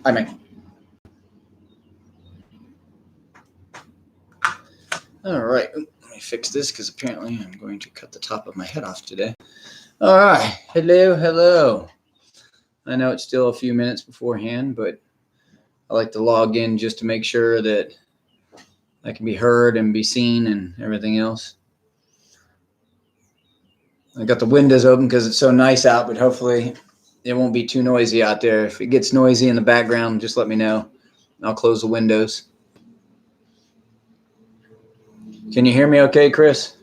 Hi, Mike. All right. Let me fix this because apparently I'm going to cut the top of my head off today. All right. Hello. I know it's still a few minutes beforehand, but I like to log in just to make sure that I can be heard and be seen and everything else. I got the windows open because it's so nice out, but hopefully it won't be too noisy out there. If it gets noisy in the background, just let me know. I'll close the windows. Can you hear me okay, Chris?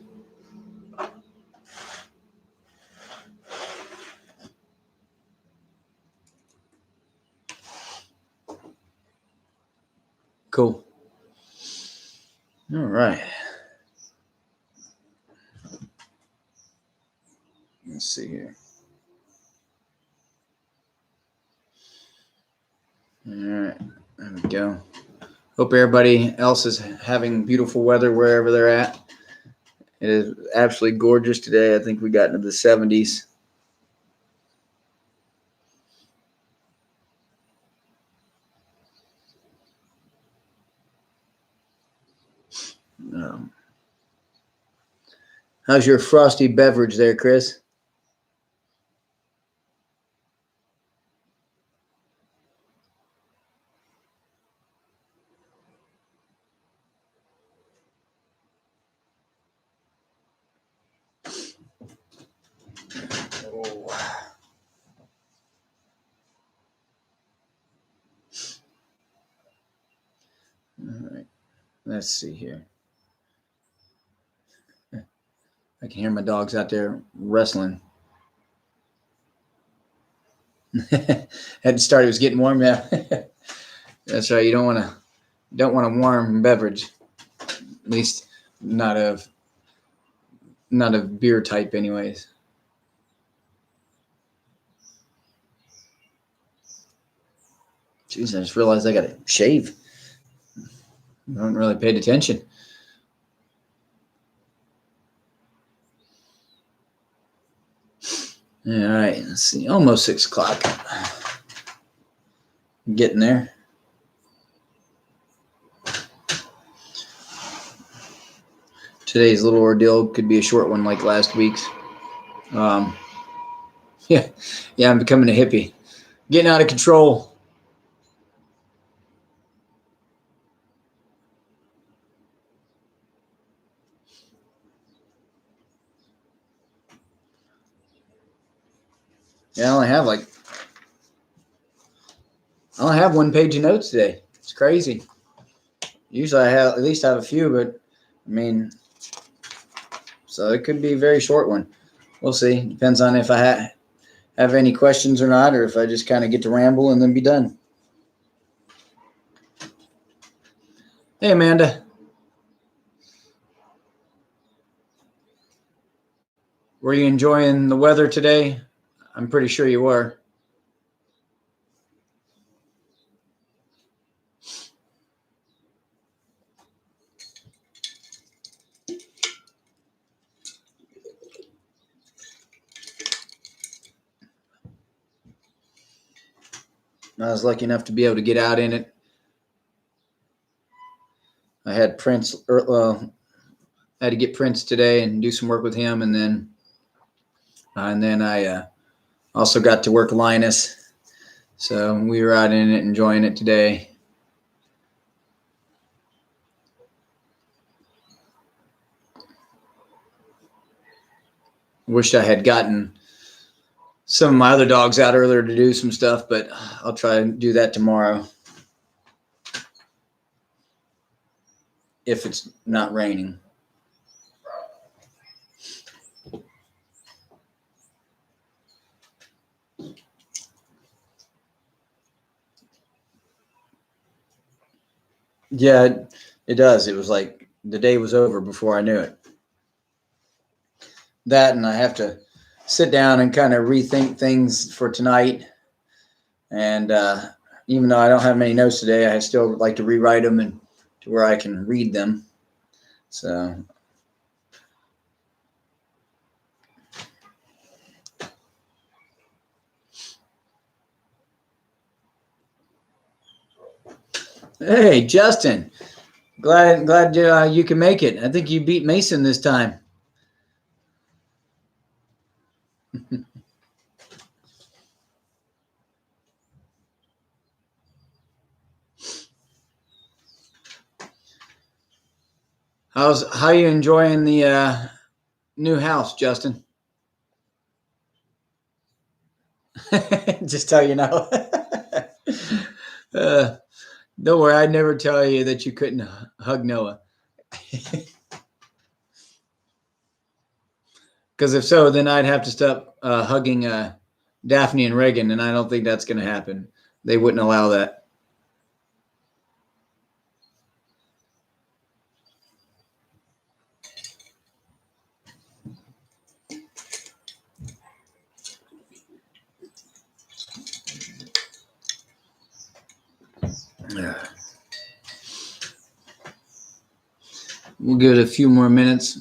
Cool. All right. Let's see here. All right. There we go. Hope everybody else is having beautiful weather wherever they're at. It is absolutely gorgeous today. I think we got into the 70s. How's your frosty beverage there, Chris? Oh. All right. Let's see here. I can hear my dogs out there wrestling. Had to start. It was getting warm. Yeah, that's right. You don't want a warm beverage. At least not of beer type, anyways. Jeez, I just realized I got to shave. I haven't really paid attention. All right, let's see. Almost 6 o'clock. Getting there. Today's little ordeal could be a short one like last week's. Yeah, I'm becoming a hippie. Getting out of control. Yeah, I only have 1 page of notes today. It's crazy. Usually I have at least have a few, but I mean, so it could be a very short one. We'll see. Depends on if I have any questions or not, or if I just kind of get to ramble and then be done. Hey, Amanda. Were you enjoying the weather today? I'm pretty sure you were. I was lucky enough to be able to get out in it. I had Prince. I had to get Prince today and do some work with him, and then I also got to work Linus. So we were out in it, enjoying it today. Wished I had gotten some of my other dogs out earlier to do some stuff, but I'll try and do that tomorrow if it's not raining. Yeah, it does. It was like the day was over before I knew it. That, and I have to sit down and kind of rethink things for tonight. And even though I don't have many notes today, I still like to rewrite them and to where I can read them. So Hey, Justin. Glad you can make it. I think you beat Mason this time. How you enjoying the new house, Justin? Just tell you now. uh, don't worry, I'd never tell you that you couldn't hug Noah. Because if so, then I'd have to stop hugging Daphne and Reagan, and I don't think that's going to happen. They wouldn't allow that. We'll give it a few more minutes.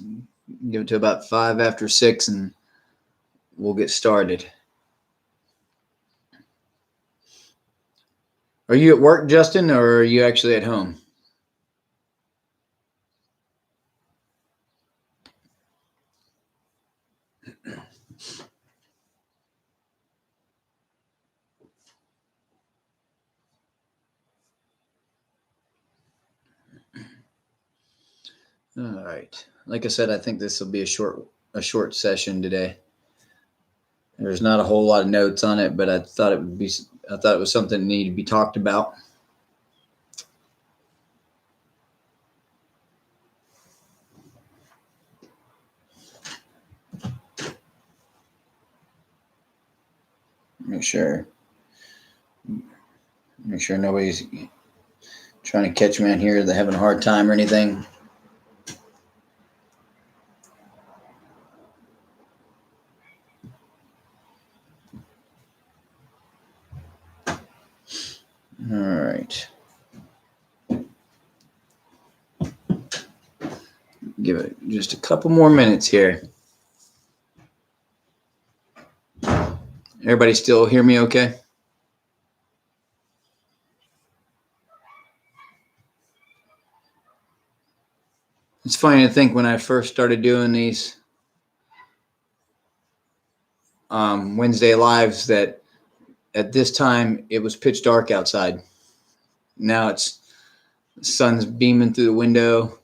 Give it to about 5 after 6, and we'll get started. Are you at work, Justin, or are you actually at home? All right. Like I said, I think this will be a short session today. There's not a whole lot of notes on it, but I thought it was something that needed to be talked about. Make sure nobody's trying to catch me on here. They're having a hard time or anything. All right. Give it just a couple more minutes here. Everybody still hear me okay? It's funny to think when I first started doing these Wednesday lives that at this time it was pitch dark outside. Now the sun's beaming through the window.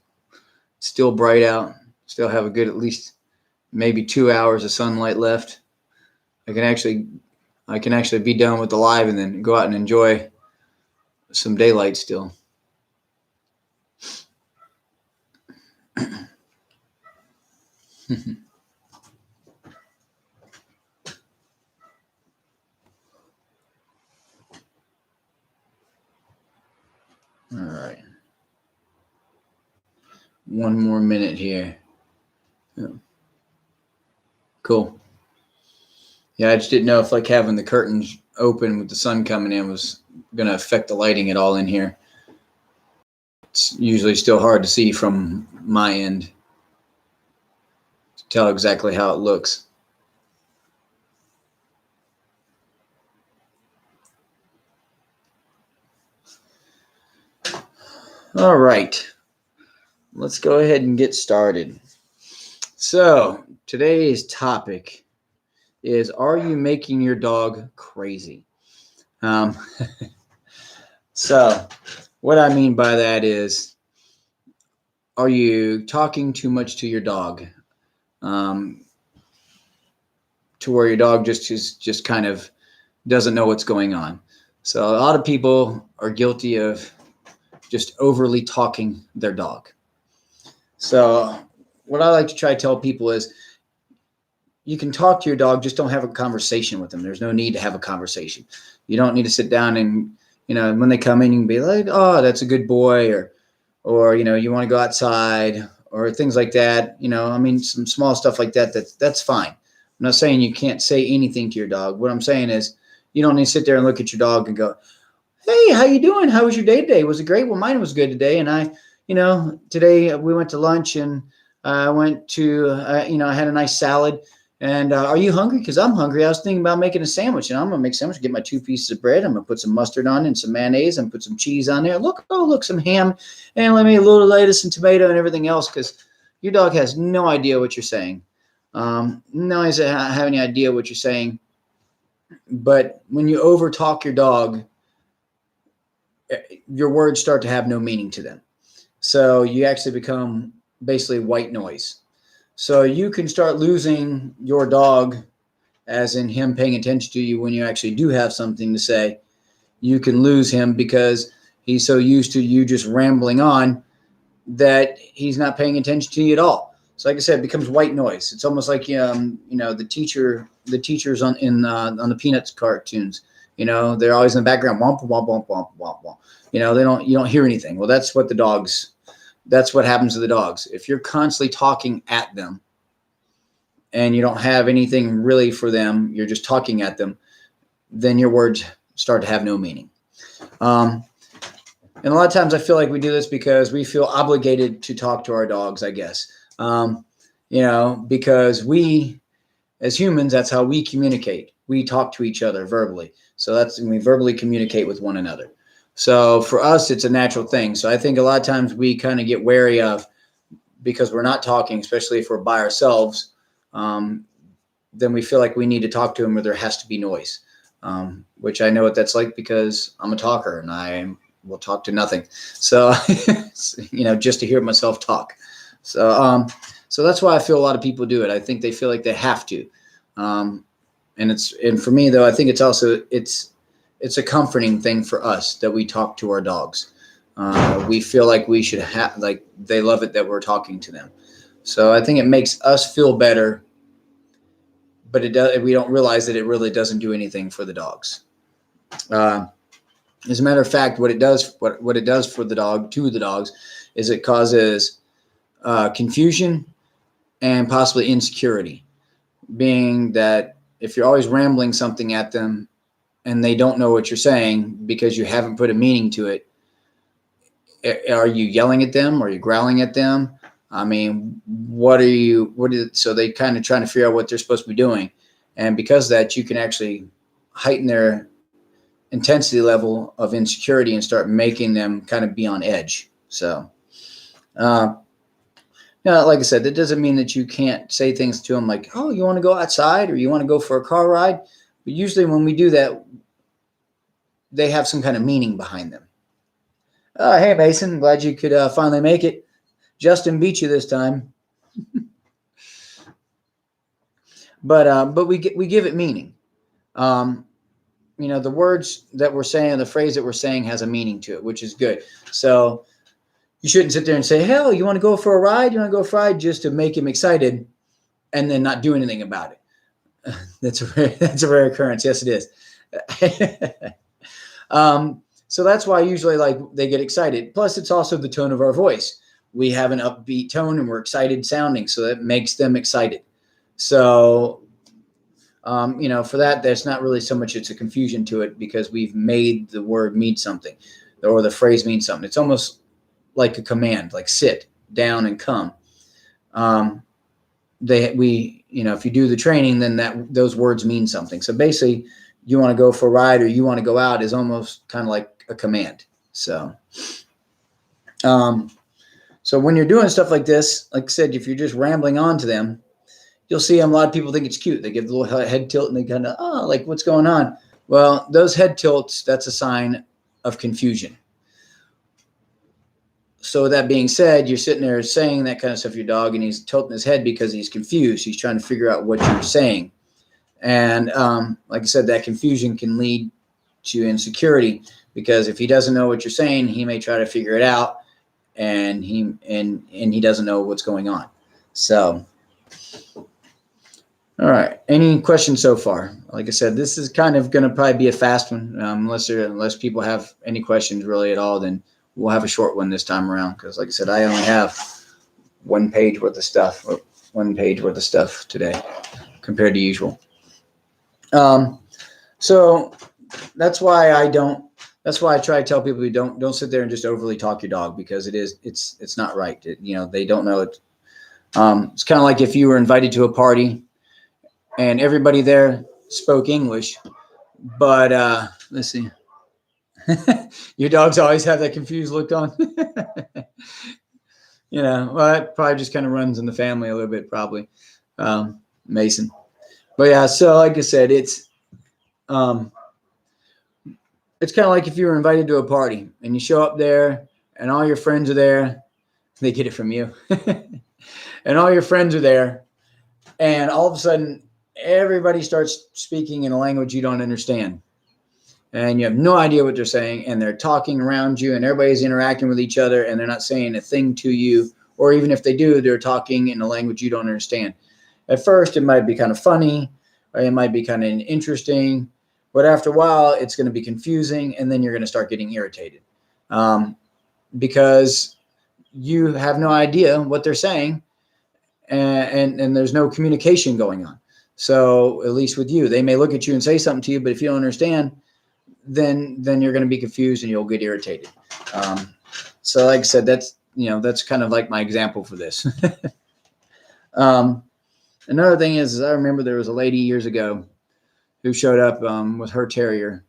It's still bright out. Still have a good at least maybe 2 hours of sunlight left. I can actually be done with the live and then go out and enjoy some daylight still. All right. One more minute here. Yeah. Cool. Yeah, I just didn't know if like having the curtains open with the sun coming in was going to affect the lighting at all in here. It's usually still hard to see from my end to tell exactly how it looks. All right. Let's go ahead and get started. So today's topic is, are you making your dog crazy? So what I mean by that is, are you talking too much to your dog? To where your dog just kind of doesn't know what's going on. So a lot of people are guilty of just overly talking their dog. So what I like to try to tell people is, you can talk to your dog, just don't have a conversation with them. There's no need to have a conversation. You don't need to sit down and, when they come in, you can be like, oh, that's a good boy, or you want to go outside, or things like that. Some small stuff like that, that's fine. I'm not saying you can't say anything to your dog. What I'm saying is, you don't need to sit there and look at your dog and go, hey, how you doing? How was your day today? Was it great? Well, mine was good today. And today we went to lunch and I went to, I had a nice salad. And are you hungry? Because I'm hungry. I was thinking about making a sandwich, and I'm gonna make a sandwich. Get my 2 pieces of bread. I'm gonna put some mustard on it and some mayonnaise, and put some cheese on there. Look, oh look, some ham, and let me a little lettuce and tomato and everything else. Because your dog has no idea what you're saying. No, I have any idea what you're saying. But when you overtalk your dog, your words start to have no meaning to them. So you actually become basically white noise. So you can start losing your dog, as in him paying attention to you when you actually do have something to say. You can lose him because he's so used to you just rambling on that he's not paying attention to you at all. So, like I said, it becomes white noise. It's almost like the teachers on the Peanuts cartoons. They're always in the background, womp womp womp womp womp womp. You don't hear anything. Well, that's what happens to the dogs. If you're constantly talking at them and you don't have anything really for them, you're just talking at them, then your words start to have no meaning. And a lot of times I feel like we do this because we feel obligated to talk to our dogs, I guess. Because we, as humans, that's how we communicate. We talk to each other verbally. So that's when we verbally communicate with one another. So for us, it's a natural thing. So I think a lot of times we kind of get wary of, because we're not talking, especially if we're by ourselves, then we feel like we need to talk to them, or there has to be noise, which I know what that's like because I'm a talker and I will talk to nothing. So, just to hear myself talk. So that's why I feel a lot of people do it. I think they feel like they have to. And for me though, I think it's also, it's a comforting thing for us that we talk to our dogs. We feel like we should have, like they love it that we're talking to them. So I think it makes us feel better, but we don't realize that it really doesn't do anything for the dogs. As a matter of fact, what it does for the dogs is it causes confusion and possibly insecurity, being that if you're always rambling something at them and they don't know what you're saying because you haven't put a meaning to it, are you yelling at them? Are you growling at them? I mean, so they kind of trying to figure out what they're supposed to be doing. And because of that, you can actually heighten their intensity level of insecurity and start making them kind of be on edge. So, like I said, that doesn't mean that you can't say things to them like, oh, you want to go outside or you want to go for a car ride? But usually when we do that, they have some kind of meaning behind them. Hey, Mason, glad you could finally make it. Justin beat you this time. But we give it meaning. The words that we're saying, the phrase that we're saying has a meaning to it, which is good. So you shouldn't sit there and say, hell, you want to go for a ride? You want to go for a ride, just to make him excited and then not do anything about it. That's a rare occurrence. Yes, it is. So that's why usually they get excited. Plus it's also the tone of our voice. We have an upbeat tone and we're excited sounding. So that makes them excited. So, for that, there's not really so much, it's a confusion to it because we've made the word mean something or the phrase mean something. It's almost like a command, like sit down and come. If you do the training, then those words mean something. So basically you want to go for a ride or you want to go out is almost kind of like a command. So, so when you're doing stuff like this, like I said, if you're just rambling on to them, you'll see a lot of people think it's cute. They give the little head tilt and they kind of, like what's going on? Well, those head tilts, that's a sign of confusion. So with that being said, you're sitting there saying that kind of stuff to your dog and he's tilting his head because he's confused. He's trying to figure out what you're saying. And like I said, that confusion can lead to insecurity because if he doesn't know what you're saying, he may try to figure it out and he doesn't know what's going on. So, all right. Any questions so far? Like I said, this is kind of going to probably be a fast one. Unless people have any questions really at all, then we'll have a short one this time around. Because like I said, I only have one page worth of stuff today compared to usual. So that's why I try to tell people you don't sit there and just overly talk your dog because it's not right. They don't know it. It's kind of like if you were invited to a party and everybody there spoke English. But let's see. Your dogs always have that confused look on. Well, that probably just kind of runs in the family a little bit, probably. Mason. But yeah, so like I said, it's kind of like if you were invited to a party and you show up there and all your friends are there. They get it from you. And all your friends are there. And all of a sudden, everybody starts speaking in a language you don't understand. And you have no idea what they're saying. And they're talking around you and everybody's interacting with each other and they're not saying a thing to you. Or even if they do, they're talking in a language you don't understand. At first, it might be kind of funny or it might be kind of interesting. But after a while, it's going to be confusing. And then you're going to start getting irritated because you have no idea what they're saying. And there's no communication going on. So at least with you, they may look at you and say something to you, but if you don't understand, then you're going to be confused and you'll get irritated. So like I said, that's kind of like my example for this. Another thing is I remember there was a lady years ago who showed up with her terrier,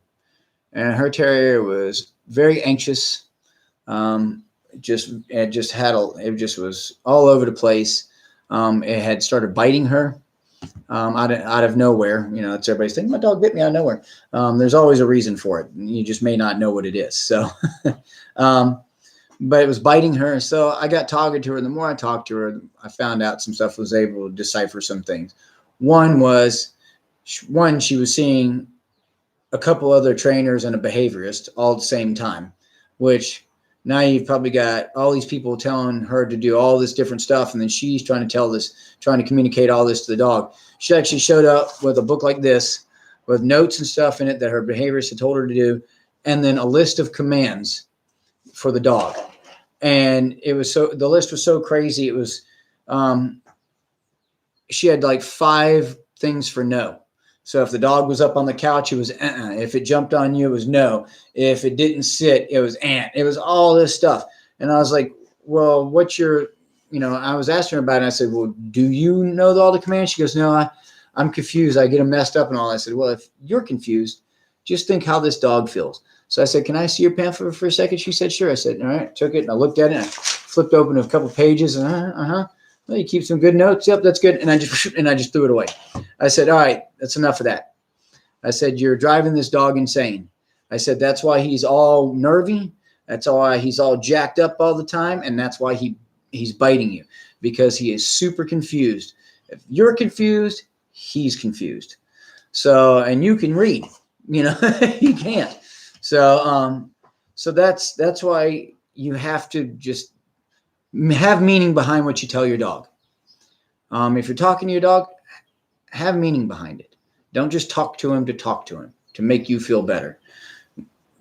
and her terrier was very anxious. It just was all over the place. It had started biting her out of nowhere. It's everybody's thinking, my dog bit me out of nowhere. There's always a reason for it. You just may not know what it is. So, but it was biting her. So I got talking to her. The more I talked to her, I found out some stuff, was able to decipher some things. One, she was seeing a couple other trainers and a behaviorist all at the same time, which now you've probably got all these people telling her to do all this different stuff. And then she's trying to communicate all this to the dog. She actually showed up with a book like this with notes and stuff in it that her behaviorist had told her to do. And then a list of commands for the dog. And the list was so crazy. It was, she had like 5 things for no. So if the dog was up on the couch, it was If it jumped on you, it was no. If it didn't sit, it was ant. It was all this stuff. And I was like, well, what's your, I was asking her about it. And I said, well, do you know all the commands? She goes, no, I'm confused. I get them messed up and all. I said, well, if you're confused, just think how this dog feels. So I said, can I see your pamphlet for a second? She said, sure. I said, all right, took it and I looked at it and I flipped open a couple pages and well, you keep some good notes. Yep, that's good. And I just threw it away. I said, all right, that's enough of that. I said, you're driving this dog insane. I said, that's why he's all nervy. That's why he's all jacked up all the time. And that's why he's biting you, because he is super confused. If you're confused, he's confused. So, and you can read, he can't. So that's why you have to just have meaning behind what you tell your dog. If you're talking to your dog, have meaning behind it. Don't just talk to him to make you feel better.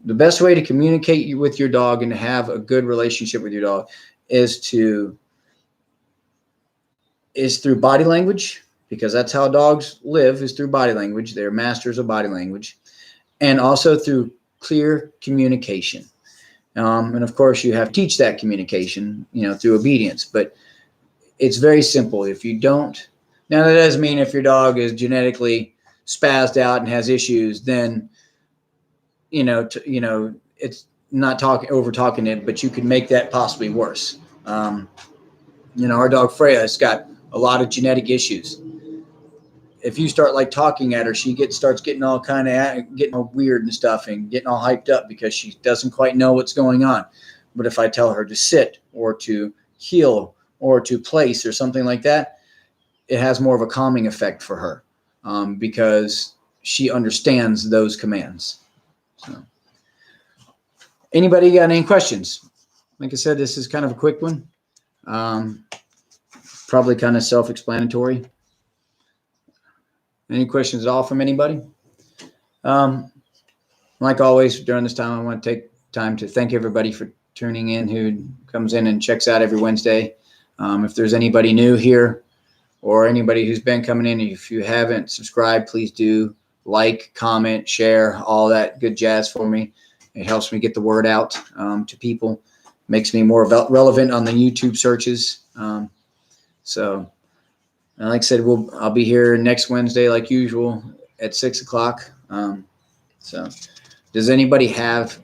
The best way to communicate with your dog and to have a good relationship with your dog is through body language, because that's how dogs live, is through body language. They're masters of body language. And also through clear communication. And of course, you have to teach that communication, through obedience. But it's very simple. If you don't, now that doesn't mean if your dog is genetically spazzed out and has issues, then it's not over talking it, but you could make that possibly worse. Our dog Freya has got a lot of genetic issues. If you start like talking at her, she starts getting all getting all weird and stuff and getting all hyped up because she doesn't quite know what's going on. But if I tell her to sit or to heel or to place or something like that, it has more of a calming effect for her because she understands those commands. So, anybody got any questions? Like I said, this is kind of a quick one. Probably kind of self-explanatory. Any questions at all from anybody? Like always, during this time, I want to take time to thank everybody for tuning in who comes in and checks out every Wednesday. If there's anybody new here or anybody who's been coming in, if you haven't subscribed, please do like, comment, share, all that good jazz for me. It helps me get the word out to people, makes me more relevant on the YouTube searches. So And like I said, I'll be here next Wednesday like usual at 6 o'clock. So does anybody have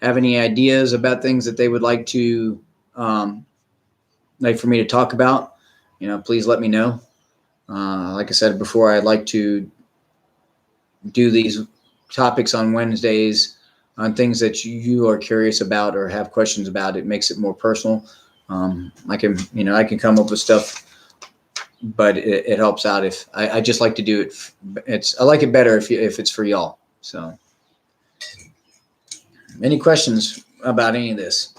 any ideas about things that they would like to like for me to talk about? Please let me know. Like I said before, I'd like to do these topics on Wednesdays on things that you are curious about or have questions about. It makes it more personal. I can come up with stuff, but it helps out if I just like to do it. I like it better if it's for y'all. So, any questions about any of this?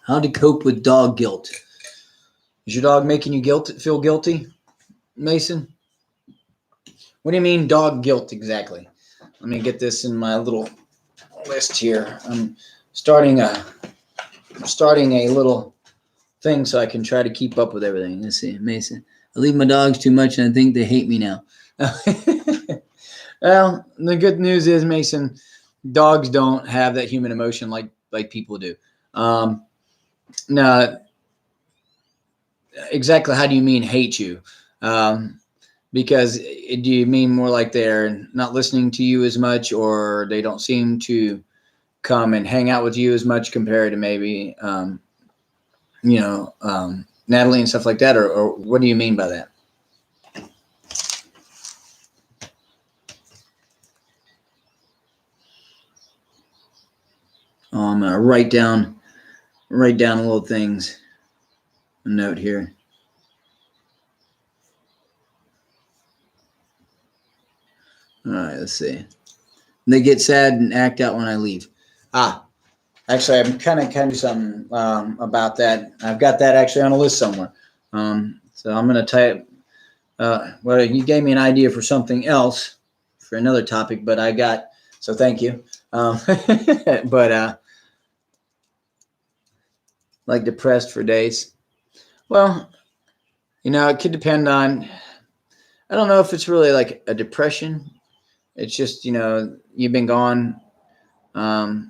How to cope with dog guilt? Is your dog making you feel guilty, Mason? What do you mean dog guilt exactly? Let me get this in my little list here. I'm starting a little thing so I can try to keep up with everything. Let's see, Mason. I leave my dogs too much and I think they hate me now. Well, the good news is, Mason, dogs don't have that human emotion like people do. Now, exactly how do you mean hate you? Because do you mean more like they're not listening to you as much, or they don't seem to come and hang out with you as much compared to maybe, Natalie and stuff like that? Or what do you mean by that? I'm going to write down little things. A note here. All right, let's see. They get sad and act out when I leave. Actually, I'm kind of something about that. I've got that actually on a list somewhere. So I'm going to type. Well, you gave me an idea for something else, for another topic, but so thank you. But like depressed for days. Well, it could depend on, I don't know if it's really like a depression. It's just, you've been gone. Actually,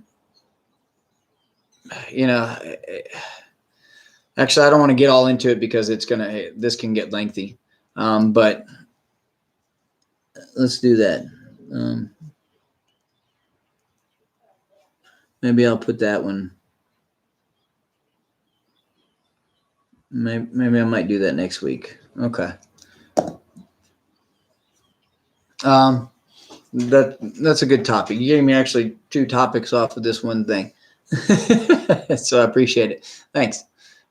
I don't want to get all into it because this can get lengthy. But let's do that. Maybe I'll put that one. Maybe I might do that next week. Okay. That's a good topic. You gave me actually 2 topics off of this one thing. So I appreciate it. Thanks.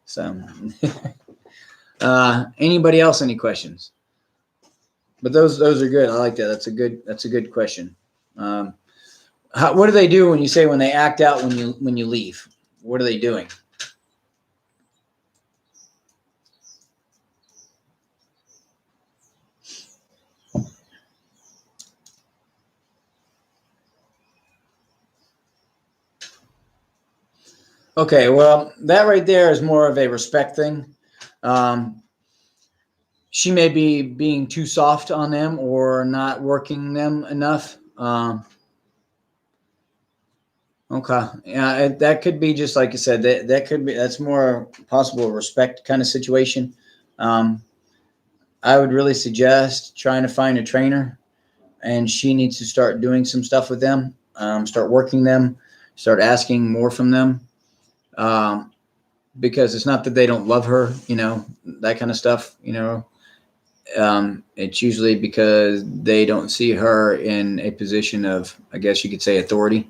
So, anybody else, any questions? But those are good. I like that. That's a good question. What do they do when you say when they act out when you leave? What are they doing? Okay, well, that right there is more of a respect thing. She may be being too soft on them or not working them enough. Okay, yeah, that could be just like you said. That's more possible respect kind of situation. I would really suggest trying to find a trainer, and she needs to start doing some stuff with them. Start working them. Start asking more from them. Because it's not that they don't love her, that kind of stuff, it's usually because they don't see her in a position of, I guess you could say, authority.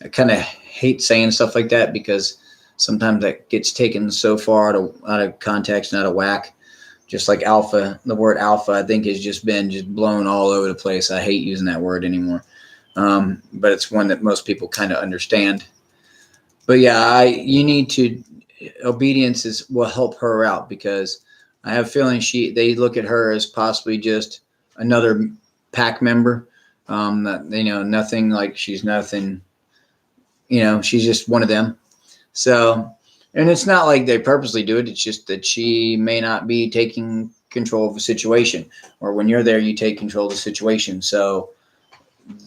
I kind of hate saying stuff like that because sometimes that gets taken so far out of context and out of whack. Just like alpha, the word alpha, I think has just been blown all over the place. I hate using that word anymore. But it's one that most people kind of understand. But yeah, obedience will help her out because I have a feeling they look at her as possibly just another pack member. Nothing like she's nothing, she's just one of them. So, and it's not like they purposely do it. It's just that she may not be taking control of a situation, or when you're there, you take control of the situation. So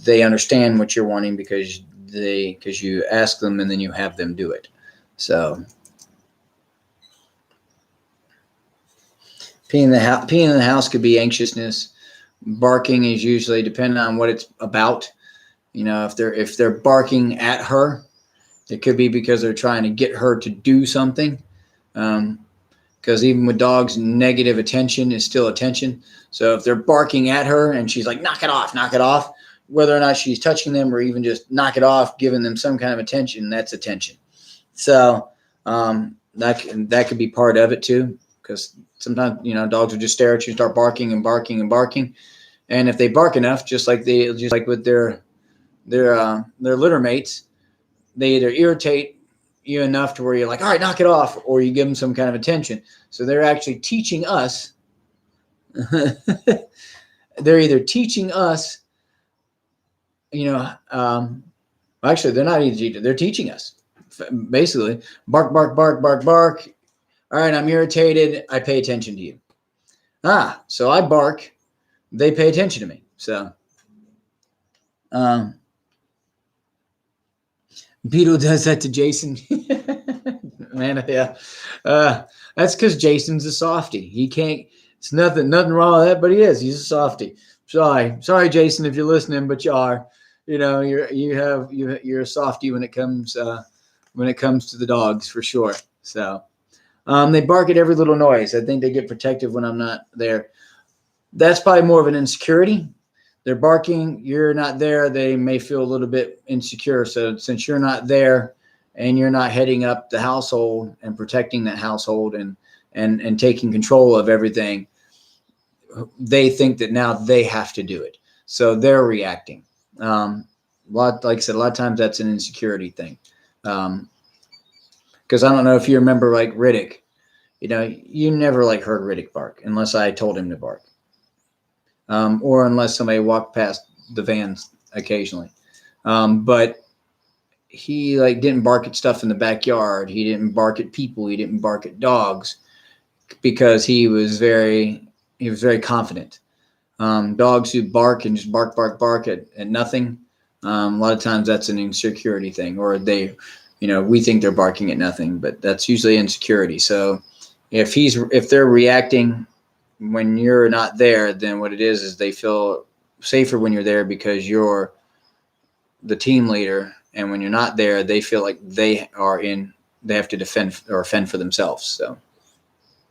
they understand what you're wanting because you ask them and then you have them do it. So peeing in the house could be anxiousness. Barking is usually depending on what it's about. You know, if they're barking at her, it could be because they're trying to get her to do something. Because even with dogs, negative attention is still attention. So if they're barking at her and she's like, knock it off, whether or not she's touching them or even just knock it off, giving them some kind of attention, that's attention. So that could be part of it too, because sometimes, you know, dogs will just stare at you, start barking and barking and barking. And if they bark enough, just like with their litter mates, they either irritate you enough to where you're like, all right, knock it off, or you give them some kind of attention. So they're actually teaching us. They're either teaching us, you know, actually they're not either. They're teaching us basically bark, bark, bark, bark, bark. All right, I'm irritated. I pay attention to you. So I bark. They pay attention to me. So, Beetle does that to Jason. Man, yeah. That's because Jason's a softie. He can't. It's nothing wrong with that, but he is. He's a softie. Sorry, Jason, if you're listening, but you are. You know, you're a softie when it comes to the dogs for sure. So, they bark at every little noise. I think they get protective when I'm not there. That's probably more of an insecurity. They're barking, you're not there, they may feel a little bit insecure. So since you're not there and you're not heading up the household and protecting that household and taking control of everything, they think that now they have to do it. So they're reacting. Like I said, a lot of times that's an insecurity thing. Because I don't know if you remember, like Riddick, you know, you never like heard Riddick bark unless I told him to bark. Or unless somebody walked past the vans occasionally. But he like didn't bark at stuff in the backyard. He didn't bark at people. He didn't bark at dogs because he was very confident. Dogs who bark and just bark at nothing. A lot of times that's an insecurity thing, or they, you know, we think they're barking at nothing, but that's usually insecurity. So if they're reacting when you're not there, then what it is they feel safer when you're there because you're the team leader. And when you're not there, they feel like they have to defend or fend for themselves. So,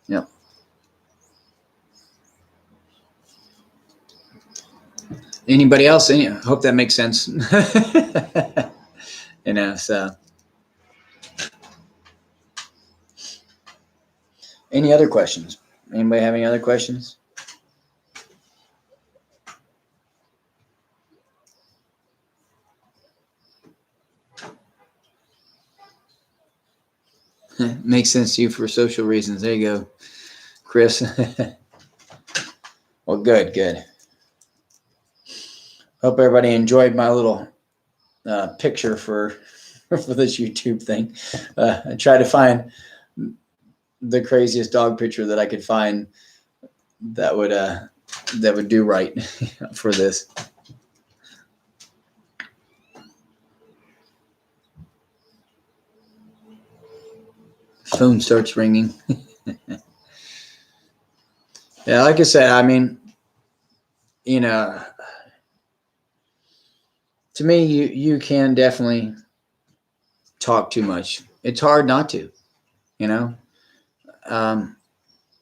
yeah. Anybody else? I hope that makes sense. You know, so. Any other questions? Anybody have any other questions? Makes sense to you for social reasons. There you go, Chris. Well, good. Hope everybody enjoyed my little picture for this YouTube thing. I tried to find the craziest dog picture that I could find that would do right for this. Phone starts ringing. Yeah, like I said, I mean, you know, to me, you can definitely talk too much. It's hard not to, you know.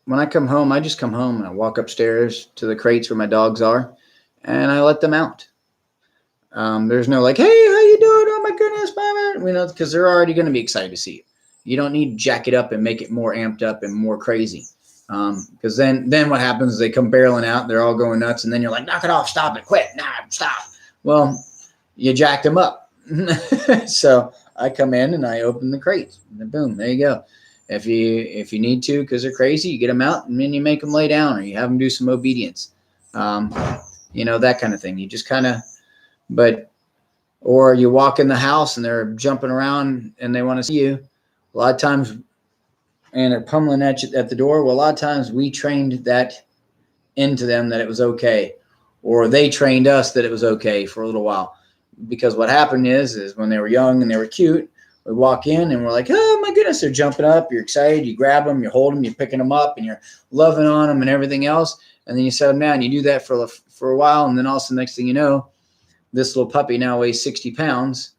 When I come home, I just come home and I walk upstairs to the crates where my dogs are, and I let them out. There's no like, hey, how you doing? Oh my goodness, mama, you know, because they're already going to be excited to see you. You don't need to jack it up and make it more amped up and more crazy. Because then what happens is they come barreling out, they're all going nuts, and then you're like, knock it off, stop it, quit, stop. Well, you jacked them up. So I come in and I open the crates, and boom, there you go. If you need to, because they're crazy, you get them out, and then you make them lay down, or you have them do some obedience. You know, that kind of thing. You just kind of, or you walk in the house and they're jumping around and they want to see you. A lot of times, and they're pummeling at you at the door. Well, a lot of times we trained that into them that it was okay, or they trained us that it was okay for a little while. Because what happened is when they were young and they were cute, We walk in and we're like, oh my goodness, they're jumping up. You're excited. You grab them, you hold them, you're picking them up, and you're loving on them and everything else. And then you set them down. You do that for a while, and then also next thing you know, this little puppy now weighs 60 pounds,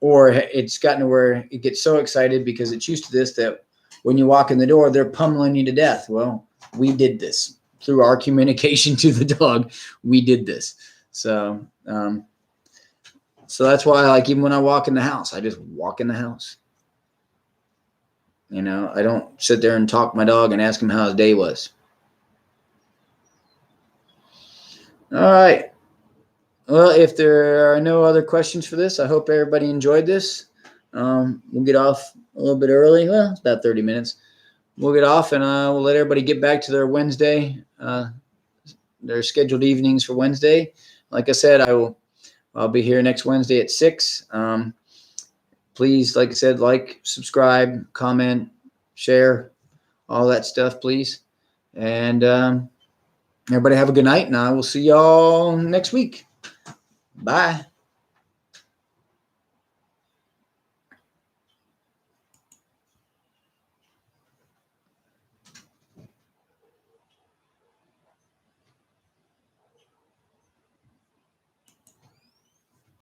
or it's gotten to where it gets so excited because it's used to this that when you walk in the door, they're pummeling you to death. Well, we did this through our communication to the dog. We did this. So that's why, like, even when I walk in the house, I just walk in the house. You know, I don't sit there and talk to my dog and ask him how his day was. All right. Well, if there are no other questions for this, I hope everybody enjoyed this. We'll get off a little bit early. Well, it's about 30 minutes. We'll get off and we'll let everybody get back to their Wednesday, their scheduled evenings for Wednesday. Like I said, I'll be here next Wednesday at 6. Please, like I said, like, subscribe, comment, share, all that stuff, please. And everybody have a good night, and I will see y'all next week. Bye.